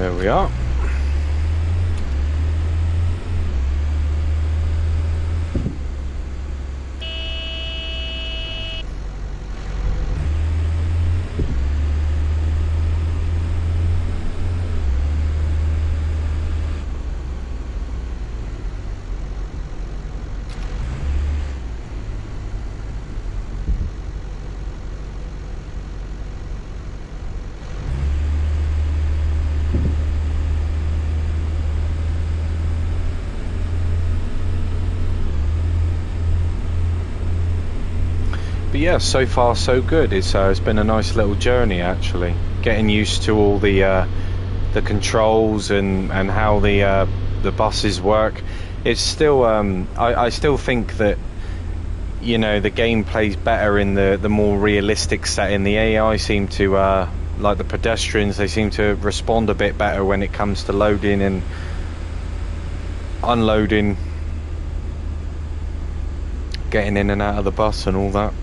There we are. But yeah, so far so good. It's been a nice little journey actually. Getting used to all the controls and how the buses work. It's still I still think that, you know, the game plays better in the more realistic setting. The AI seem to like the pedestrians, they seem to respond a bit better when it comes to loading and unloading, getting in and out of the bus and all that.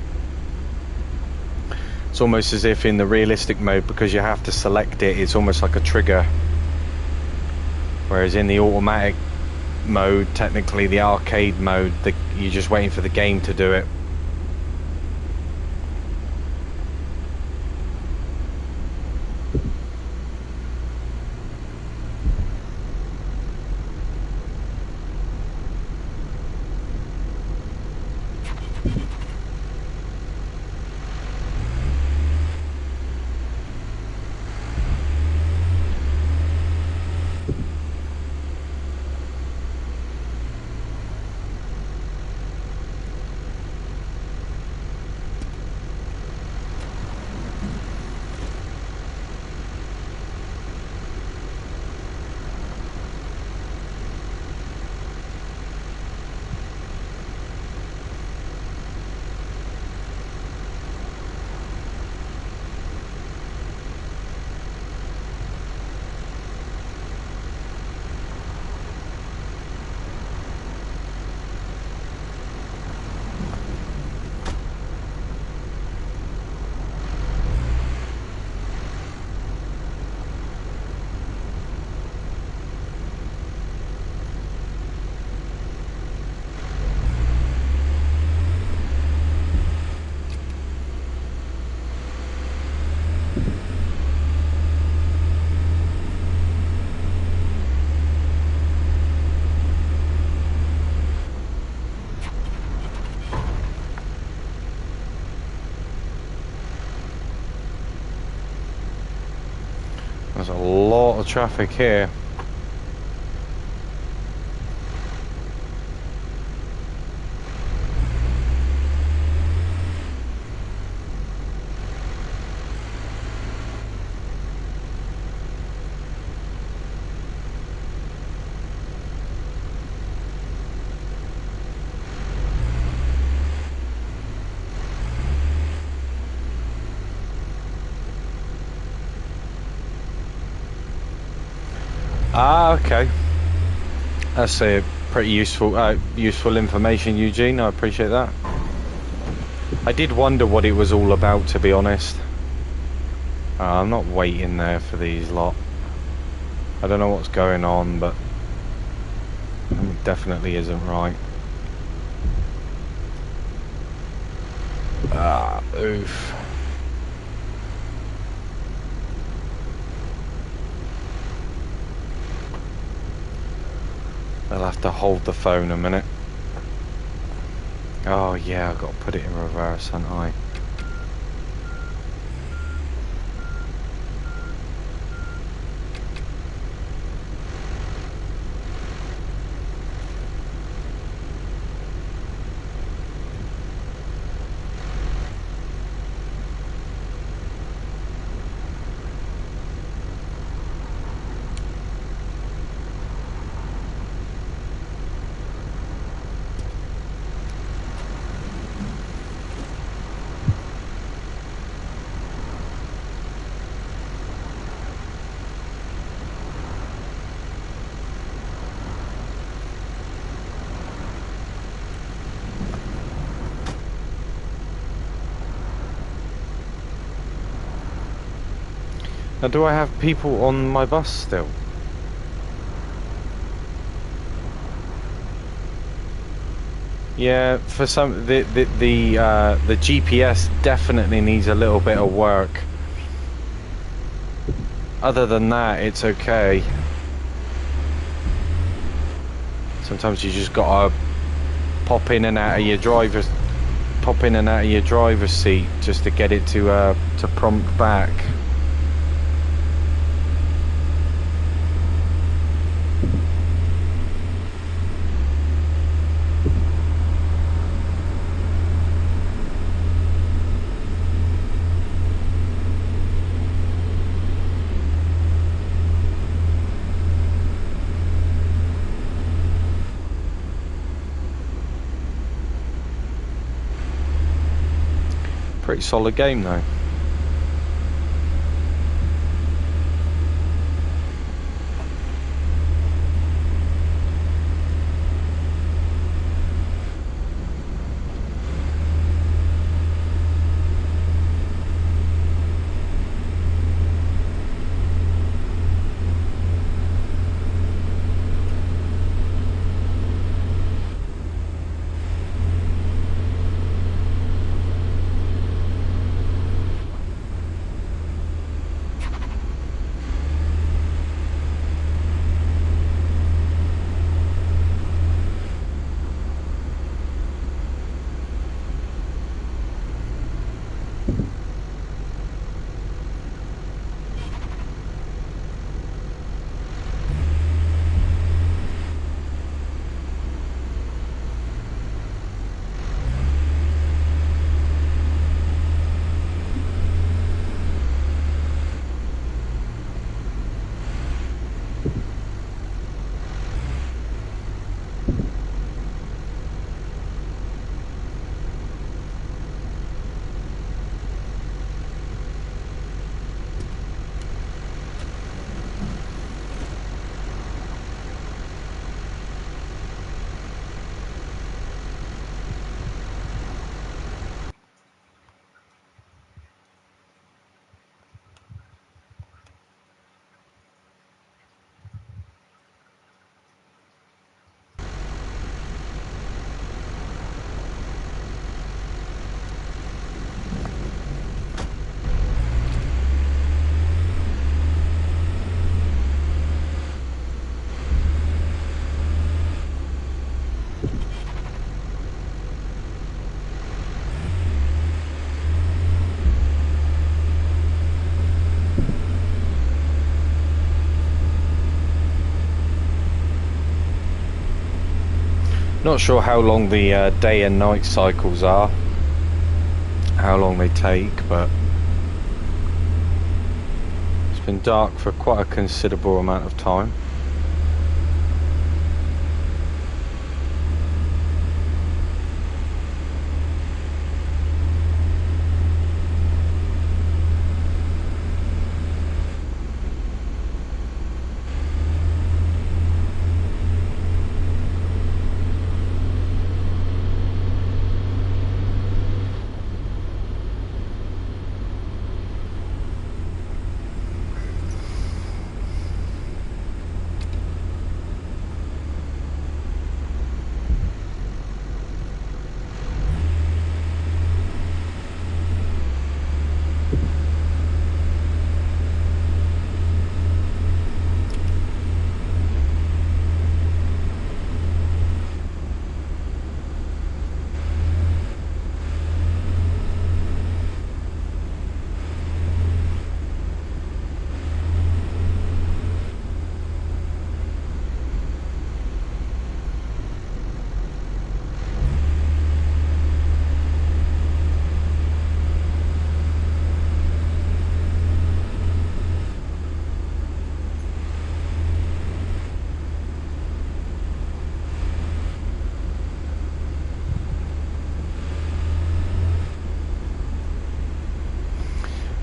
It's almost as if in the realistic mode, because you have to select it, it's almost like a trigger. Whereas in the automatic mode, technically the arcade mode, you're just waiting for the game to do it. There's a lot of traffic here. Ah, okay. That's a pretty useful information, Eugene. I appreciate that. I did wonder what it was all about, to be honest. I'm not waiting there for these lot. I don't know what's going on, but it definitely isn't right. Ah, oof. I'll have to hold the phone a minute. Oh yeah, I've got to put it in reverse, haven't I? Now, do I have people on my bus still? Yeah, for some the GPS definitely needs a little bit of work. Other than that, it's okay. Sometimes you just gotta pop in and out of your driver's seat just to get it to prompt back. Pretty solid game though. Not sure how long the day and night cycles are, how long they take, but it's been dark for quite a considerable amount of time.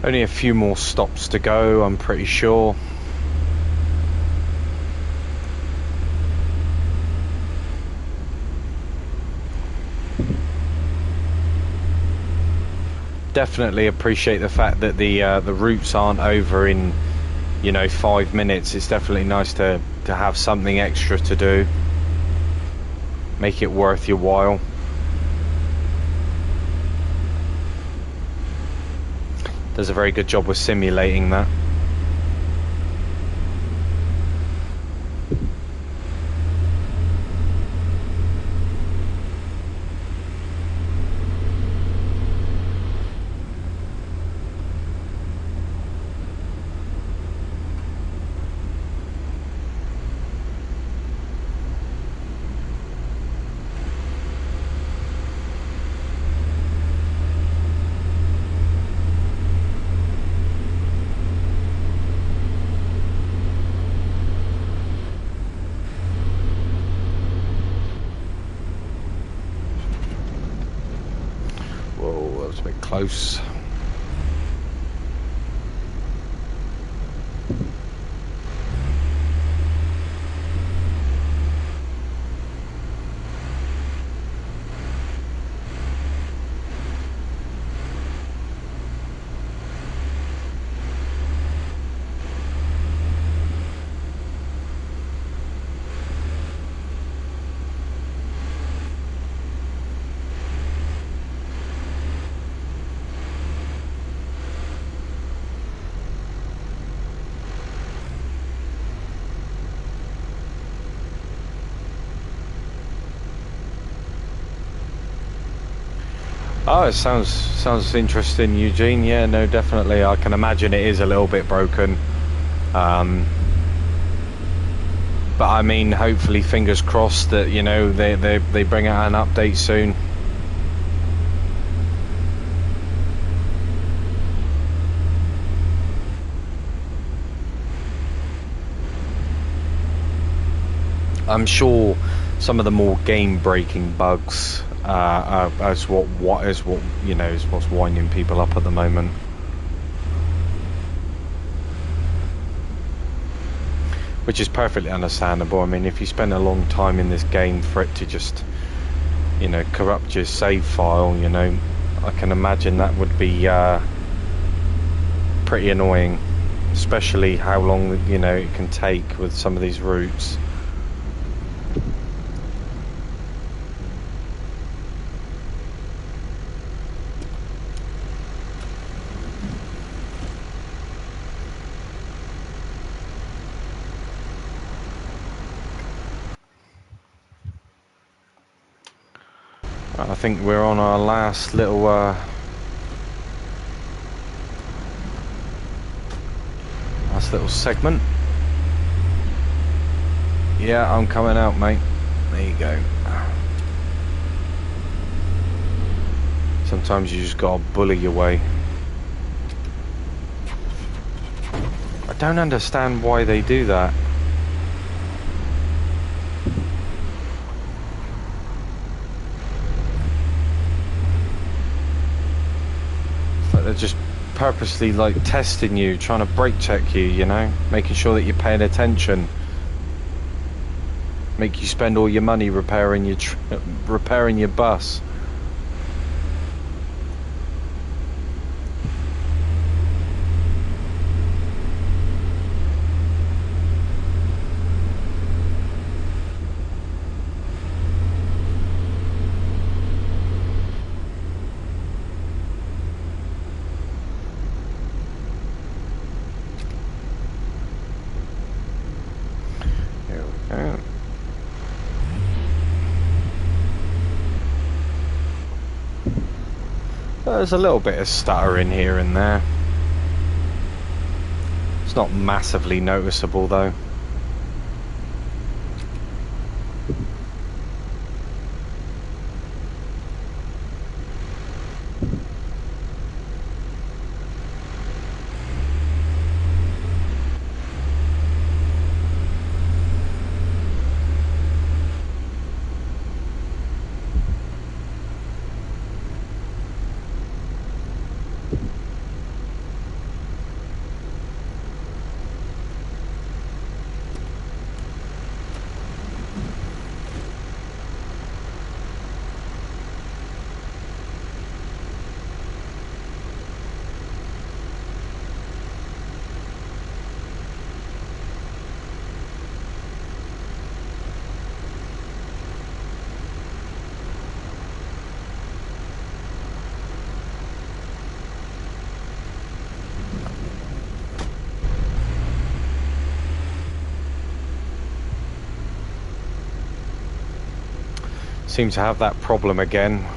Only a few more stops to go, I'm pretty sure. definitely appreciate the fact that the routes aren't over in, you know, 5 minutes. It's definitely nice to have something extra to do, make it worth your while. Does a very good job with simulating that. Whoa, that was a bit close. Oh, it sounds interesting, Eugene. Yeah, no, definitely. I can imagine it is a little bit broken. But I mean, hopefully, fingers crossed that, you know, they bring out an update soon. I'm sure some of the more game-breaking bugs as what you know is what's winding people up at the moment. Which is perfectly understandable. I mean, if you spend a long time in this game for it to just, you know, corrupt your save file, you know, I can imagine that would be pretty annoying, especially how long, you know, it can take with some of these routes. I think we're on our last little segment. Yeah, I'm coming out, mate. There you go. Sometimes you just gotta bully your way. I don't understand why they do that. They're just purposely like testing you, trying to brake check you, you know, making sure that you're paying attention, make you spend all your money repairing your bus. There's a little bit of stuttering here and there. It's not massively noticeable though. Seem to have that problem again.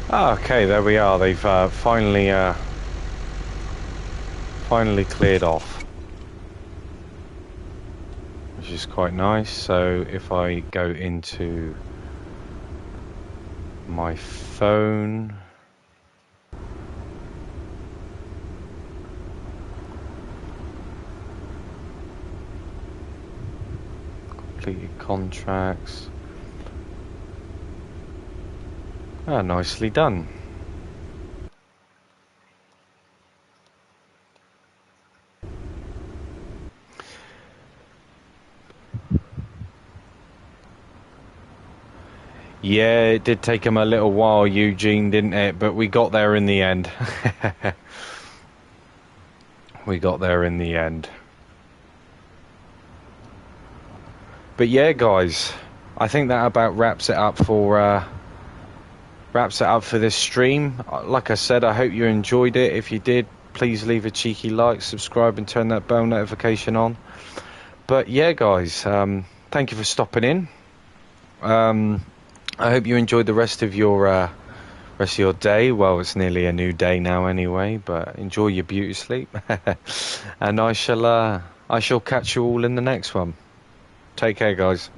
Okay, there we are. They've finally cleared off, which is quite nice. So if I go into my phone, completed contracts. Ah, nicely done. Yeah, it did take him a little while, Eugene, didn't it? But we got there in the end. We got there in the end. But yeah, guys, I think that about wraps it up for this stream. Like I said, I hope you enjoyed it. If you did, please leave a cheeky like, subscribe, and turn that bell notification on. But yeah, guys, thank you for stopping in. I hope you enjoyed the rest of your day. Well, it's nearly a new day now anyway, but enjoy your beauty sleep. And I shall catch you all in the next one. Take care, guys.